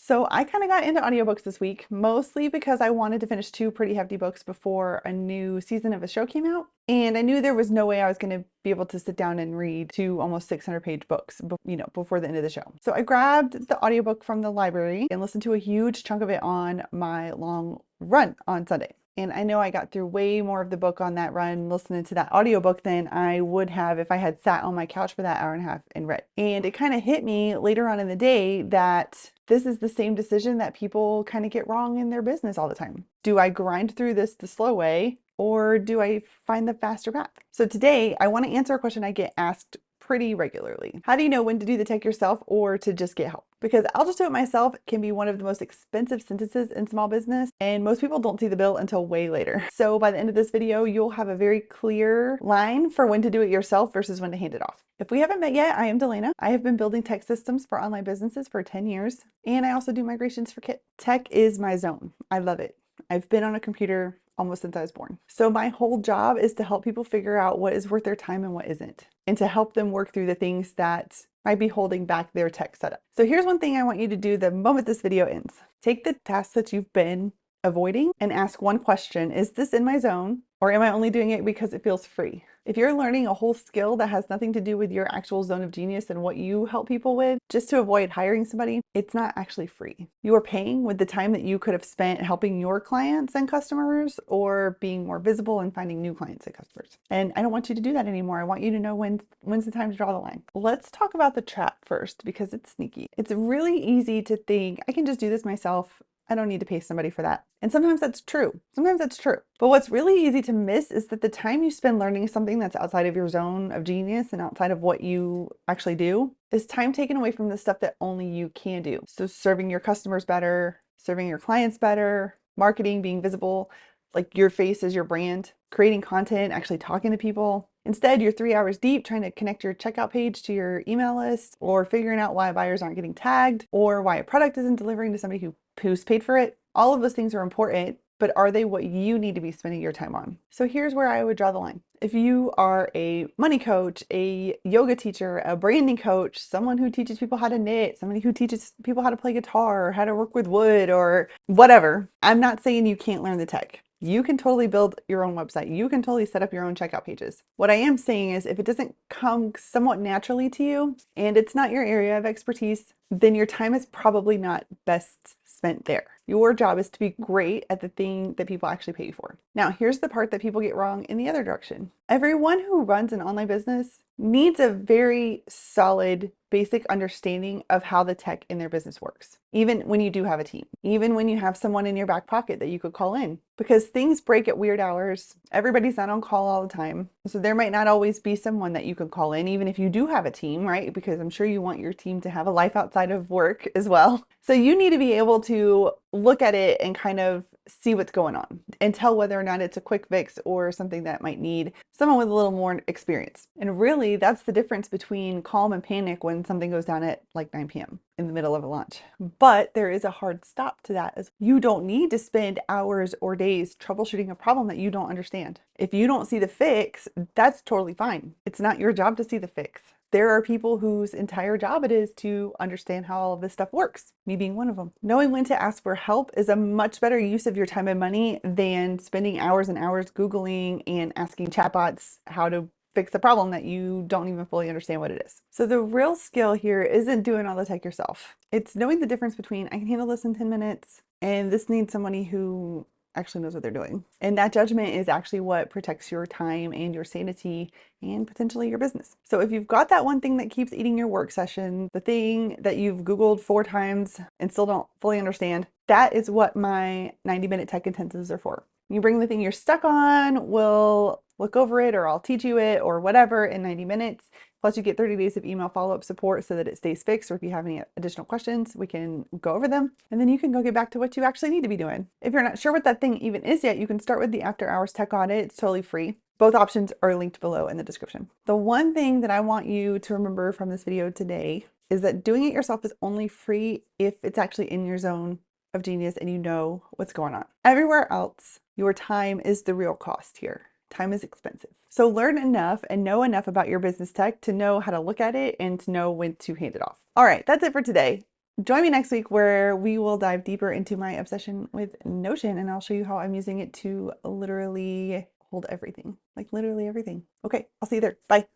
So I kind of got into audiobooks this week, mostly because I wanted to finish two pretty hefty books before a new season of a show came out. And I knew there was no way I was going to be able to sit down and read two almost 600-page books, before the end of the show. So I grabbed the audiobook from the library and listened to a huge chunk of it on my long run on Sunday. And I know I got through way more of the book on that run listening to that audiobook than I would have if I had sat on my couch for that hour and a half and read. And it kind of hit me later on in the day that this is the same decision that people kind of get wrong in their business all the time. Do I grind through this the slow way, or do I find the faster path? So today I want to answer a question I get asked pretty regularly. How do you know when to do the tech yourself or to just get help? Because I'll just do it myself can be one of the most expensive sentences in small business, and most people don't see the bill until way later. So by the end of this video, you'll have a very clear line for when to do it yourself versus when to hand it off. If we haven't met yet, I am Delana. I have been building tech systems for online businesses for 10 years, and I also do migrations for Kit. Tech is my zone. I love it. I've been on a computer almost since I was born. So my whole job is to help people figure out what is worth their time and what isn't, and to help them work through the things that might be holding back their tech setup. So here's one thing I want you to do the moment this video ends. Take the tasks that you've been avoiding and ask one question. Is this in my zone, or am I only doing it because it feels free? If you're learning a whole skill that has nothing to do with your actual zone of genius and what you help people with, just to avoid hiring somebody, it's not actually free. You are paying with the time that you could have spent helping your clients and customers, or being more visible and finding new clients and customers. And I don't want you to do that anymore. I want you to know when's the time to draw the line. Let's talk about the trap first, because it's sneaky. It's really easy to think, I can just do this myself. I don't need to pay somebody for that. And sometimes that's true. Sometimes that's true. But what's really easy to miss is that the time you spend learning something that's outside of your zone of genius and outside of what you actually do is time taken away from the stuff that only you can do. So serving your customers better, serving your clients better, marketing, being visible, like your face is your brand, creating content, actually talking to people. Instead, you're 3 hours deep trying to connect your checkout page to your email list, or figuring out why buyers aren't getting tagged, or why a product isn't delivering to somebody who's paid for it. All of those things are important, but are they what you need to be spending your time on? So here's where I would draw the line. If you are a money coach, a yoga teacher, a branding coach, someone who teaches people how to knit, somebody who teaches people how to play guitar, or how to work with wood, or whatever, I'm not saying you can't learn the tech. You can totally build your own website. You can totally set up your own checkout pages. What I am saying is, if it doesn't come somewhat naturally to you and it's not your area of expertise, then your time is probably not best spent there. Your job is to be great at the thing that people actually pay you for. Now, here's the part that people get wrong in the other direction. Everyone who runs an online business needs a very solid basic understanding of how the tech in their business works, even when you do have a team, even when you have someone in your back pocket that you could call in, because things break at weird hours. Everybody's not on call all the time. So there might not always be someone that you could call in, even if you do have a team, right? Because I'm sure you want your team to have a life outside of work as well. So you need to be able to look at it and kind of see what's going on and tell whether or not it's a quick fix or something that might need someone with a little more experience. And really, that's the difference between calm and panic when something goes down at like 9 p.m. in the middle of a launch. But there is a hard stop to that, as you don't need to spend hours or days troubleshooting a problem that you don't understand. If you don't see the fix, that's totally fine. It's not your job to see the fix. There are people whose entire job it is to understand how all of this stuff works, me being one of them. Knowing when to ask for help is a much better use of your time and money than spending hours and hours Googling and asking chatbots how to fix a problem that you don't even fully understand what it is. So the real skill here isn't doing all the tech yourself. It's knowing the difference between, I can handle this in 10 minutes, and this needs somebody who actually knows what they're doing. And that judgment is actually what protects your time and your sanity and potentially your business. So if you've got that one thing that keeps eating your work session, the thing that you've Googled 4 times and still don't fully understand, that is what my 90-minute tech intensives are for. You bring the thing you're stuck on, we'll look over it, or I'll teach you it, or whatever, in 90 minutes. Plus you get 30 days of email follow-up support so that it stays fixed, or if you have any additional questions, we can go over them. And then you can go get back to what you actually need to be doing. If you're not sure what that thing even is yet, you can start with the after hours tech audit. It's totally free. Both options are linked below in the description. The one thing that I want you to remember from this video today is that doing it yourself is only free if it's actually in your zone of genius and you know what's going on. Everywhere else, your time is the real cost here. Time is expensive. So learn enough and know enough about your business tech to know how to look at it and to know when to hand it off. All right, that's it for today. Join me next week where we will dive deeper into my obsession with Notion, and I'll show you how I'm using it to literally hold everything, like literally everything. Okay, I'll see you there. Bye.